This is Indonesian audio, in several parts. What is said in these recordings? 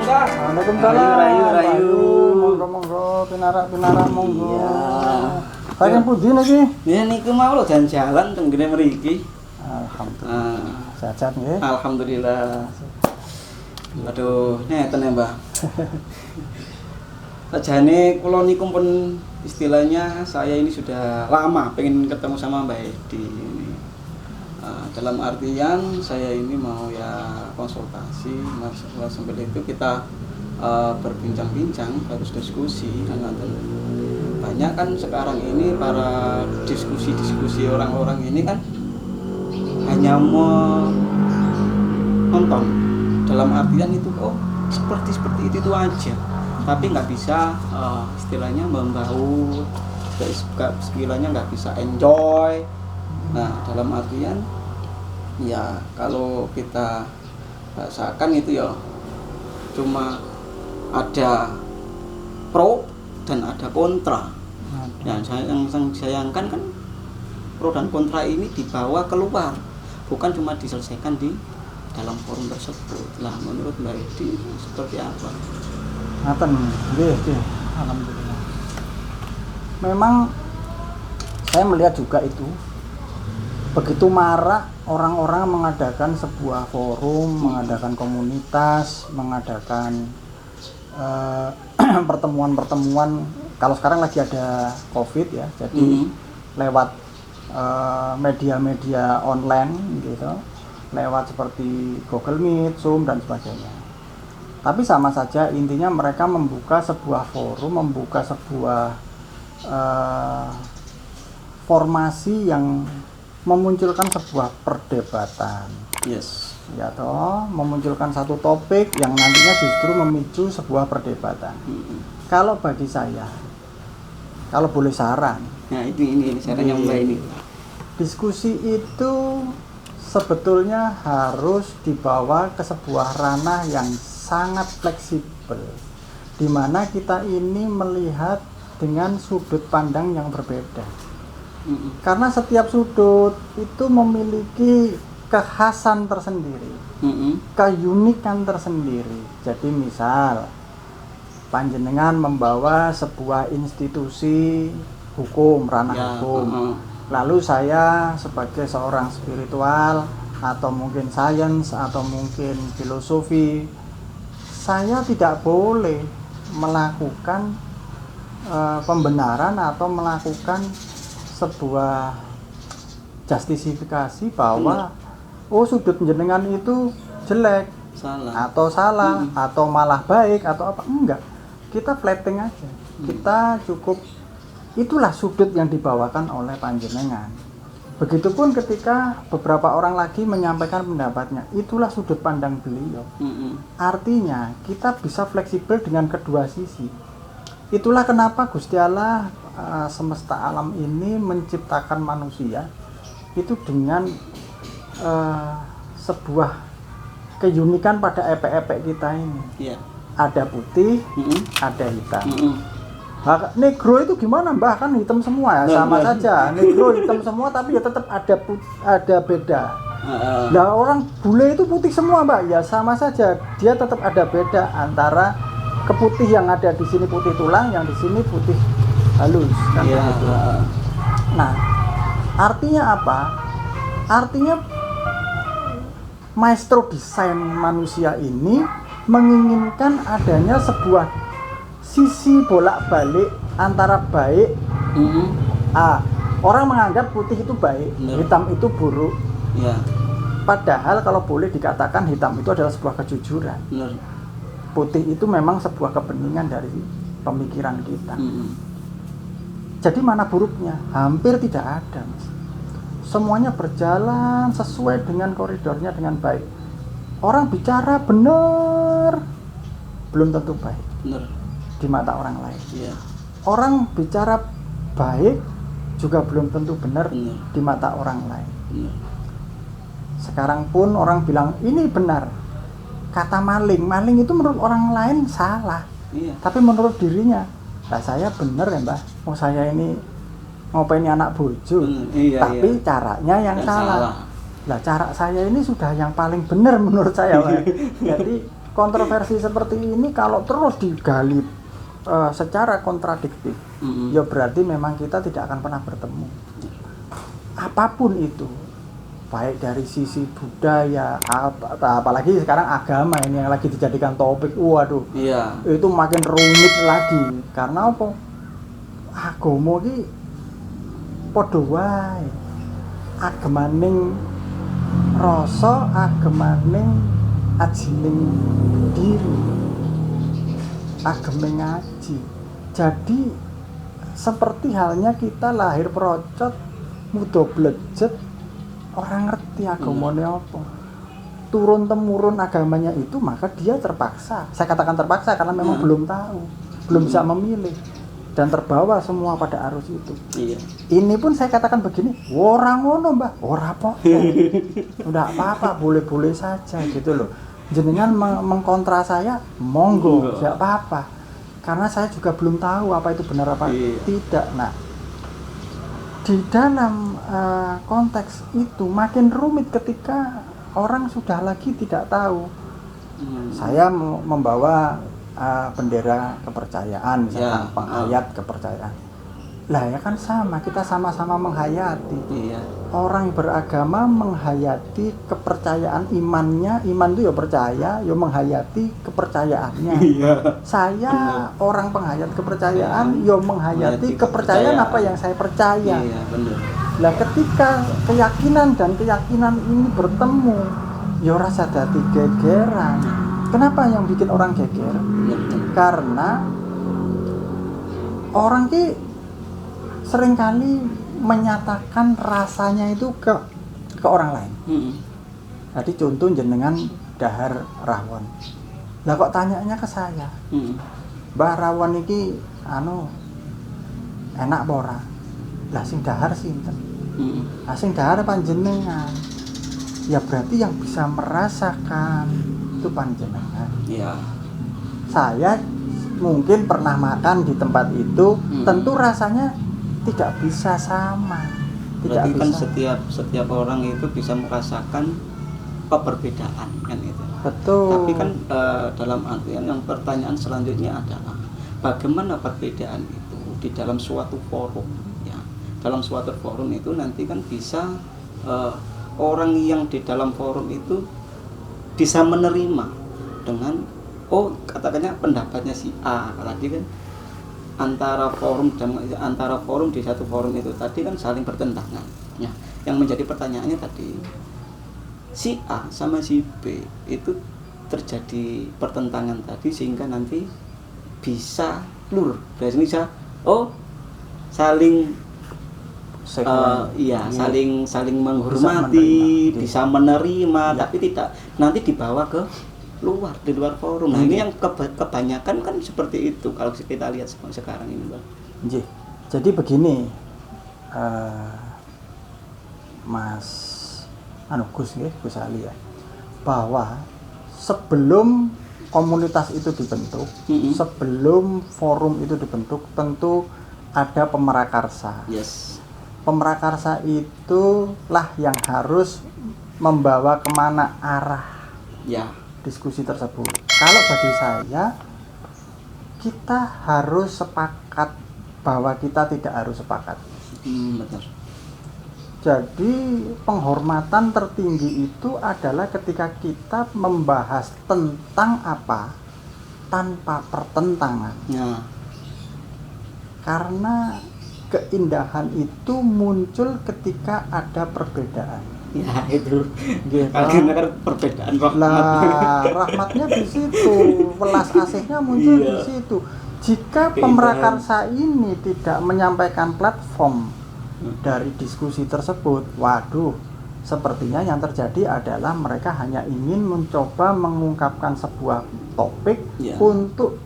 Mbah. Waalaikumsalam. Rayu. Monggo, pinarak monggo. Iya. Saking pundi niki? Ya niku mau lho jalan-jalan teng ngene mriki. Alhamdulillah. Sehat nggih. Alhamdulillah. Aduh, neten ya, Mbah. Sajane kula niku pun istilahnya saya ini sudah lama pengen ketemu sama Mbak Edi ini. Dalam artian saya ini mau ya konsultasi, sambil itu kita berbincang-bincang, harus diskusi. Banyak kan sekarang ini para diskusi orang-orang ini kan hanya menonton, dalam artian itu seperti itu aja, tapi nggak bisa istilahnya membaur, sekiranya nggak bisa enjoy. Nah, dalam artian ya kalau kita bahasakan itu ya cuma ada pro dan ada kontra. Yang sayangkan kan pro dan kontra ini dibawa keluar, bukan cuma diselesaikan di dalam forum tersebut. Lah menurut Mbak Edi seperti apa? Ngaten, nggih. Alhamdulillah. Memang saya melihat juga itu begitu marak orang-orang mengadakan sebuah forum, mengadakan komunitas, mengadakan pertemuan-pertemuan. Kalau sekarang lagi ada COVID ya, jadi lewat media-media online gitu, lewat seperti Google Meet, Zoom dan sebagainya. Tapi sama saja intinya mereka membuka sebuah forum, membuka sebuah formasi yang memunculkan sebuah perdebatan. Yes. Ya toh, memunculkan satu topik yang nantinya justru memicu sebuah perdebatan. Kalau bagi saya, kalau boleh saran. Nah, ini saran yang Mbak ini. Diskusi itu sebetulnya harus dibawa ke sebuah ranah yang sangat fleksibel, di mana kita ini melihat dengan sudut pandang yang berbeda. Karena setiap sudut itu memiliki kekhasan tersendiri, keunikan tersendiri. Jadi misal panjenengan membawa sebuah institusi hukum, ranah hukum, lalu saya sebagai seorang spiritual atau mungkin sains atau mungkin filosofi, saya tidak boleh melakukan pembenaran atau melakukan sebuah justifikasi bahwa sudut jenengan itu jelek, salah atau malah baik atau apa. Enggak, kita flatting aja, kita cukup itulah sudut yang dibawakan oleh panjenengan. Begitupun ketika beberapa orang lagi menyampaikan pendapatnya, itulah sudut pandang beliau. Artinya kita bisa fleksibel dengan kedua sisi. Itulah kenapa Gusti Allah semesta alam ini menciptakan manusia itu dengan sebuah keunikan pada epek-epek kita ini. Ada putih, ada hitam. Negro itu gimana, Mbah? Kan hitam semua ya, sama saja. Negro hitam semua tapi ya tetap ada beda. Nah, orang bule itu putih semua, Mbak. Ya sama saja, dia tetap ada beda antara keputih yang ada di sini putih tulang, yang di sini putih halus kan begitu. Nah, artinya apa? Artinya maestro desain manusia ini menginginkan adanya sebuah sisi bolak-balik antara baik. Orang menganggap putih itu baik, hitam itu buruk. Padahal kalau boleh dikatakan hitam itu adalah sebuah kejujuran. Putih itu memang sebuah kebeningan dari pemikiran kita. Jadi mana buruknya? Hampir tidak ada, Mas. Semuanya berjalan sesuai dengan koridornya dengan baik. Orang bicara benar belum tentu baik di mata orang lain. Orang bicara baik juga belum tentu benar di mata orang lain. Sekarang pun orang bilang ini benar. Kata maling itu menurut orang lain salah, tapi menurut dirinya, lah saya benar ya Mbah, saya ini ngopeni anak bojo, tapi caranya yang salah. Lah cara saya ini sudah yang paling benar menurut saya, Mbah. Jadi kontroversi seperti ini kalau terus digali secara kontradiktif, ya berarti memang kita tidak akan pernah bertemu. Apapun itu, baik dari sisi budaya, apalagi sekarang agama ini yang lagi dijadikan topik, waduh, iya. Itu makin rumit lagi. Karena apa? Agama ini padha wae. Agemaning rasa, agemaning ajining diri, ageme ngaji. Jadi seperti halnya kita lahir procot, muda blejet, orang ngerti agamanya apa. Turun temurun agamanya itu, maka dia terpaksa. Saya katakan terpaksa karena memang belum tahu, belum bisa memilih, dan terbawa semua pada arus itu. Iya. Ini pun saya katakan begini, ora ngono mbah, ora apa-apa, udah apa-apa, boleh-boleh saja gitu loh. Jenengan mengkontra saya, monggo, tidak apa-apa. Karena saya juga belum tahu apa itu benar apa tidak. Nah, di dalam konteks itu makin rumit ketika orang sudah lagi tidak tahu. Saya membawa bendera kepercayaan, misalkan penghayat kepercayaan. Lah ya kan sama, kita sama-sama menghayati. Iya. Orang beragama menghayati kepercayaan imannya, iman itu ya percaya, ya menghayati kepercayaannya. Iya. Saya orang penghayat kepercayaan, ya menghayati kepercayaan apa yang saya percaya. Iya, benar. Lah ketika keyakinan dan keyakinan ini bertemu, ya rasa dadi gegeran. Kenapa yang bikin orang geger? Karena orang ki seringkali menyatakan rasanya itu ke orang lain. Jadi contoh jenengan dahar rawon. Lah kok tanyanya ke saya? Mbah rawon iki enak apa ora? Lah sing dahar sinten? Lah sing dahar panjenengan. Ya berarti yang bisa merasakan itu panjenengan. Iya. Saya mungkin pernah makan di tempat itu, tentu rasanya tidak bisa sama. Berarti kan setiap orang itu bisa merasakan perbedaan kan itu. Betul. Tapi kan dalam artian yang pertanyaan selanjutnya adalah bagaimana perbedaan itu di dalam suatu forum ya. Dalam suatu forum itu nanti kan bisa orang yang di dalam forum itu bisa menerima dengan katakannya pendapatnya si A tadi kan antara forum di satu forum itu tadi kan saling bertentangan ya. Yang menjadi pertanyaannya tadi si A sama si B itu terjadi pertentangan tadi sehingga nanti bisa bisa saling saling menghormati, bisa menerima, tapi tidak nanti dibawa ke di luar forum. Nah, ini yang kebanyakan kan seperti itu kalau kita lihat sekarang ini, Bang. Jadi begini, Mas Gus Ali ya, bahwa sebelum komunitas itu dibentuk, sebelum forum itu dibentuk, tentu ada pemerakarsa. Yes. Pemerakarsa itulah yang harus membawa kemana arah diskusi tersebut. Kalau bagi saya, kita harus sepakat bahwa kita tidak harus sepakat. Betul. Jadi penghormatan tertinggi itu adalah ketika kita membahas tentang apa tanpa pertentangan. Ya. Karena keindahan itu muncul ketika ada perbedaan. Ya itu, karena kan perbedaan rahmat. Lah rahmatnya di situ, welas asihnya muncul di situ. Jika pemerakarsa ini tidak menyampaikan platform dari diskusi tersebut, waduh, sepertinya yang terjadi adalah mereka hanya ingin mencoba mengungkapkan sebuah topik untuk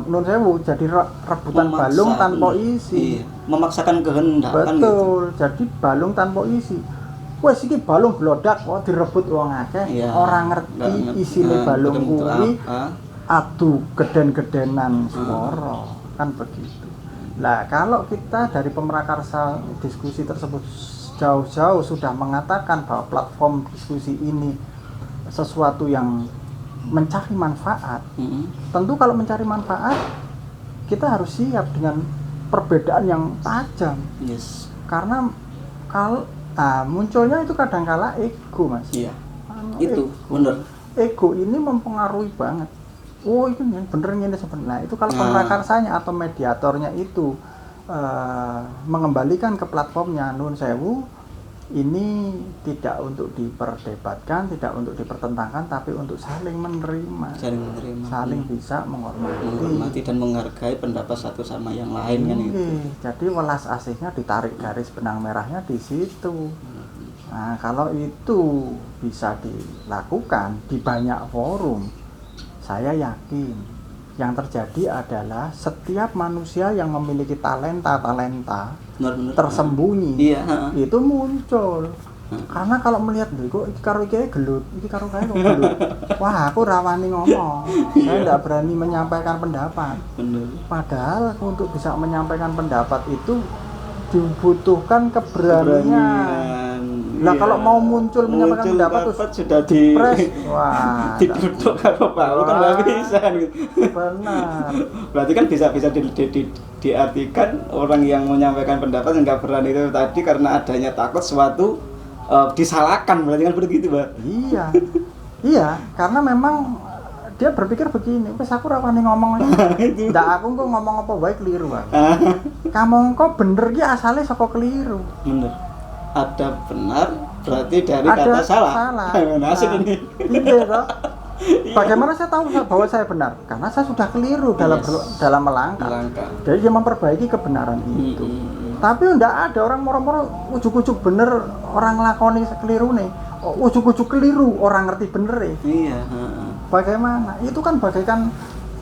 menurut saya jadi rebutan balung tanpa isi. Memaksakan kehendak. Betul, gitu. Jadi balung tanpa isi. Wes iki balung blodak kok direbut wong akeh, ora ngerti isine balung kuwi. Adu geden-gedenan swara, kan begitu. Lah kalau kita dari pemerakarsa diskusi tersebut jauh-jauh sudah mengatakan bahwa platform diskusi ini sesuatu yang mencari manfaat. Tentu kalau mencari manfaat kita harus siap dengan perbedaan yang tajam. Yes. Karena kalau munculnya itu kadangkala ego, Mas. Iya. Itu benar. Ego ini mempengaruhi banget. Oh, itu yang bener ini sebenarnya. Itu kalau pemrakarsanya atau mediatornya itu mengembalikan ke platformnya, nun sewu, ini tidak untuk diperdebatkan, tidak untuk dipertentangkan, tapi untuk saling menerima, saling bisa menghormati dan menghargai pendapat satu sama yang lain kan itu. Jadi welas asihnya ditarik garis benang merahnya di situ. Nah, kalau itu bisa dilakukan di banyak forum, saya yakin yang terjadi adalah setiap manusia yang memiliki talenta tersembunyi itu muncul. Karena kalau melihat kok iki karo iki gelut, iki karo kae kok gelut. Wah, aku rawani ngomong. Saya tidak berani menyampaikan pendapat. Padahal untuk bisa menyampaikan pendapat itu dibutuhkan keberanian. Lah kalau mau muncul menyampaikan pendapat terus sudah di press, wah, ditutup kalau Pak kan nggak bisa gitu. Benar. Berarti kan bisa diartikan orang yang menyampaikan pendapat nggak berani itu tadi karena adanya takut suatu disalahkan, berarti kan begitu, Pak. Iya, karena memang dia berpikir begini, wes aku rawani ngomong ndak aku kok ngomong apa baik keliru, Pak. Kamu kok bener ki asale saka keliru. Bener. Ada benar berarti dari kata salah. Nasib ini. Iya toh. Bagaimana saya tahu bahwa saya benar? Karena saya sudah keliru dalam melangkah. Jadi dia memperbaiki kebenaran itu. Tapi enggak ada orang moro-moro ujuk-ujuk bener orang lakoni keliru nih. Ujuk-ujuk keliru orang ngerti bener ya. Iya. Bagaimana? Itu kan bagaikan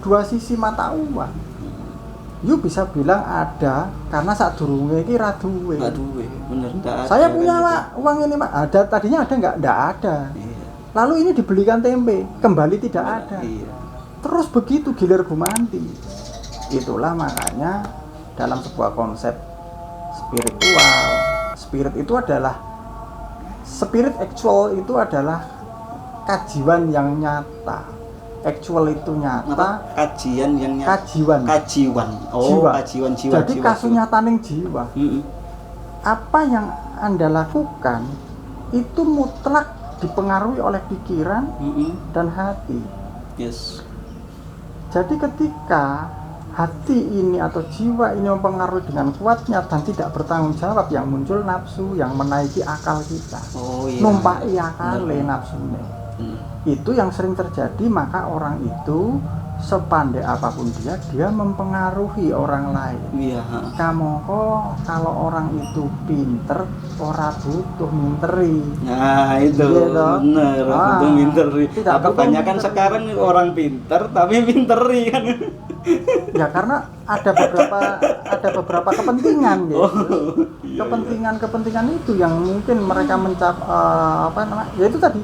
dua sisi mata uang. You bisa bilang ada karena saat durunge iki ra duwe. Bener enggak ada. Saya punya Pak, uang ini Pak. Ada tadinya ada enggak ada. Iya. Lalu ini dibelikan tempe, kembali tidak ada. Iya. Terus begitu gilir gumanti. Itulah makanya dalam sebuah konsep spiritual, spirit actual itu adalah kajian yang nyata. Actual itu nyata, kajian yang nyata. Kajian. Jiwa. Kajian jiwa. Jadi kasunyataning jiwa. Apa yang Anda lakukan itu mutlak dipengaruhi oleh pikiran dan hati. Yes. Jadi ketika hati ini atau jiwa ini mempengaruhi dengan kuatnya dan tidak bertanggung jawab, yang muncul nafsu yang menaiki akal kita. Numpai akale nafsunya. Itu yang sering terjadi, maka orang itu sepandai apapun dia mempengaruhi orang lain. Iya. Kamu kok kalau orang itu pinter, ora butuh minteri. Nah itu bener, butuh minteri. Kebanyakan sekarang orang pinter tapi minteri kan. Ya karena ada beberapa kepentingan gitu. Kepentingan itu yang mungkin mereka ya itu tadi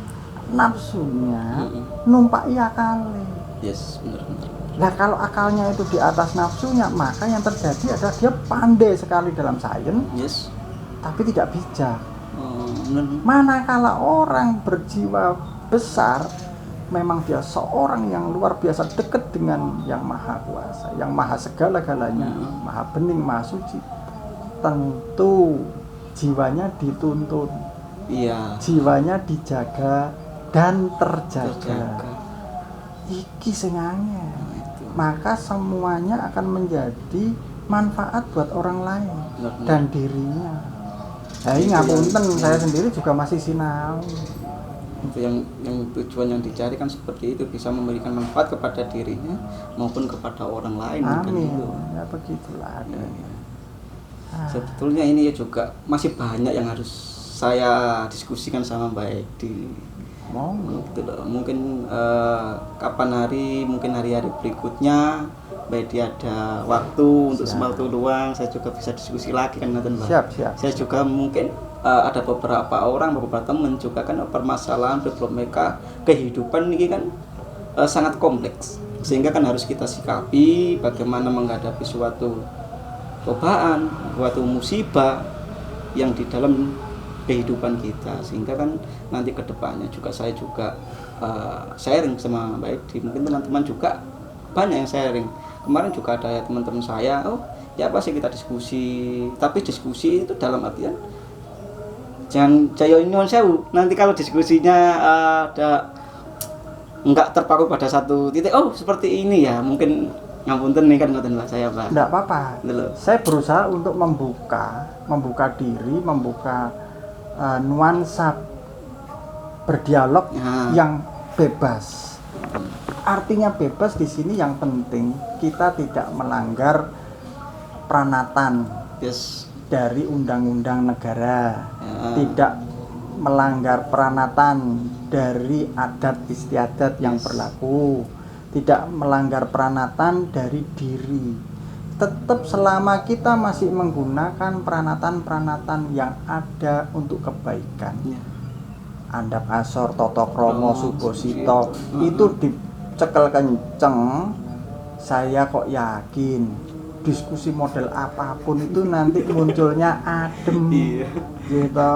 nafsunya numpai akalnya. Yes, benar. Nah kalau akalnya itu di atas nafsunya, maka yang terjadi adalah dia pandai sekali dalam sains, yes, tapi tidak bijak. Manakala orang berjiwa besar, memang dia seorang yang luar biasa dekat dengan yang maha kuasa, yang maha segala-galanya, maha bening, maha suci. Tentu jiwanya dituntun, jiwanya dijaga dan terjaga. Iki senangnya, maka semuanya akan menjadi manfaat buat orang lain dan dirinya. Ngapunten, saya sendiri juga masih sinau. Itu yang tujuan yang dicari kan seperti itu, bisa memberikan manfaat kepada dirinya maupun kepada orang lain. Amin. Ya begitulah adanya. Sebetulnya ini juga masih banyak yang harus saya diskusikan sama Mbak Edi. Mungkin kapan hari, mungkin hari-hari berikutnya Mbak Edi ada waktu untuk sewaktu luang, saya juga bisa diskusi lagi kan, Mbak. Siap. Saya juga mungkin ada beberapa teman juga kan permasalahan problematika kehidupan ini kan sangat kompleks, sehingga kan harus kita sikapi bagaimana menghadapi suatu cobaan, suatu musibah yang di dalam kehidupan kita, sehingga kan nanti kedepannya juga saya juga sharing sama Mbak Edi, mungkin teman-teman juga banyak yang sharing. Kemarin juga ada teman-teman saya, oh ya apa sih kita diskusi, tapi diskusi itu dalam artian jangan jaya nyuwun sewu, nanti kalau diskusinya ada enggak terpaku pada satu titik, oh seperti ini ya, mungkin ngapunten nih kan ngoten Pak saya Pak. Enggak apa-apa. Saya berusaha untuk membuka diri, membuka nuansa berdialog yang bebas. Artinya bebas di sini yang penting kita tidak melanggar pranatan dari undang-undang negara, tidak melanggar pranatan dari adat istiadat yang berlaku, tidak melanggar pranatan dari diri. Tetap selama kita masih menggunakan pranatan-pranatan yang ada untuk kebaikan. Andap asor, toto kromo, subosito itu dicekel kenceng, saya kok yakin diskusi model apapun itu nanti munculnya adem gitu.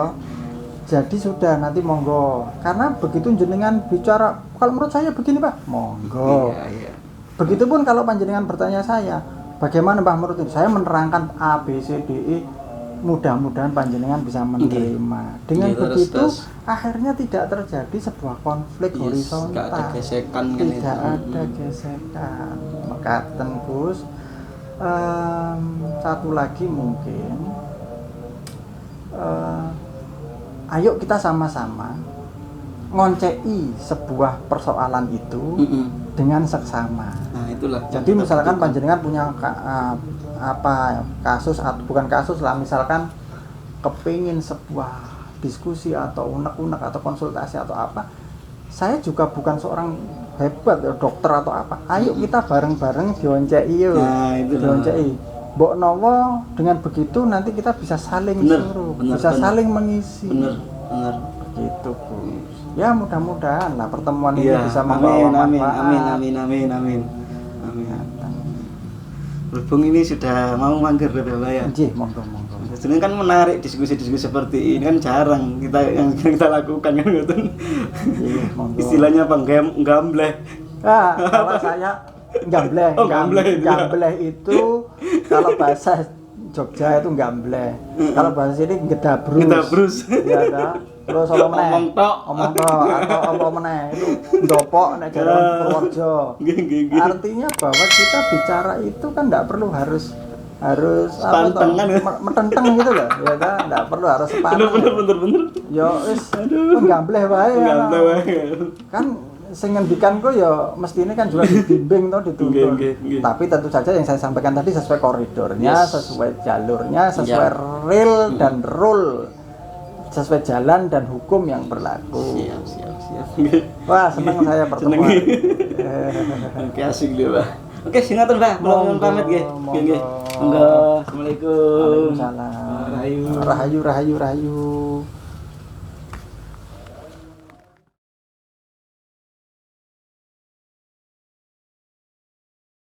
Jadi sudah, nanti monggo, karena begitu jenengan bicara, kalau menurut saya begini Pak, monggo. Begitupun kalau panjenengan bertanya saya, bagaimana Pak menurut itu, saya menerangkan A, B, C, D, E, mudah-mudahan panjenengan bisa menerima. Dengan begitu akhirnya tidak terjadi sebuah konflik horizontal, tidak ada gesekan, ada gesekan. Mekaten Gus. Satu lagi mungkin, ayo kita sama-sama ngoncei sebuah persoalan itu dengan seksama. Nah, itulah. Jadi misalkan panjenengan punya kasus atau bukan kasus lah, misalkan kepingin sebuah diskusi atau unek-unek atau konsultasi atau apa, saya juga bukan seorang hebat dokter atau apa. Ayo kita bareng-bareng dioncei yuk. Nah, itu dioncei. Mbok Nowo, dengan begitu nanti kita bisa saling suruh, bisa saling mengisi. Benar. Gitu Gus. Ya mudah-mudahan lah pertemuan ini bisa membawa manfaat. Amin. Berhubung ini sudah mau mangger ya Pak ya. Nggih, monggo. Sebenarnya kan menarik diskusi-diskusi seperti ini kan jarang kita lakukan kan gitu. Istilahnya apa? Gambleh. Kalau saya gambleh. Gambleh itu kalau bahasa Jogja itu gambleh. Kalau bahasa sini gedabrus. Iya kan? Terus omong tok atau apa meneh itu ndopok nek jaran Purworejo. Artinya bahwa kita bicara itu kan enggak perlu harus metenteng gitu loh, ya kan? Enggak perlu harus sepadan. Bener. Ya wis gambleh wae. Kan sing ngendikan kok ya mestine kan juga dibimbing toh, dituntun. Tapi tentu saja yang saya sampaikan tadi sesuai koridornya, sesuai jalurnya, sesuai real dan rule, sesuai jalan dan hukum yang berlaku. Siap. Wah, senang saya pertemuan. Oke, asik deh, Pak. Oke, singatur, Pak. Belum pamit nggih. Nggih. Assalamualaikum. Waalaikumsalam. Rahayu.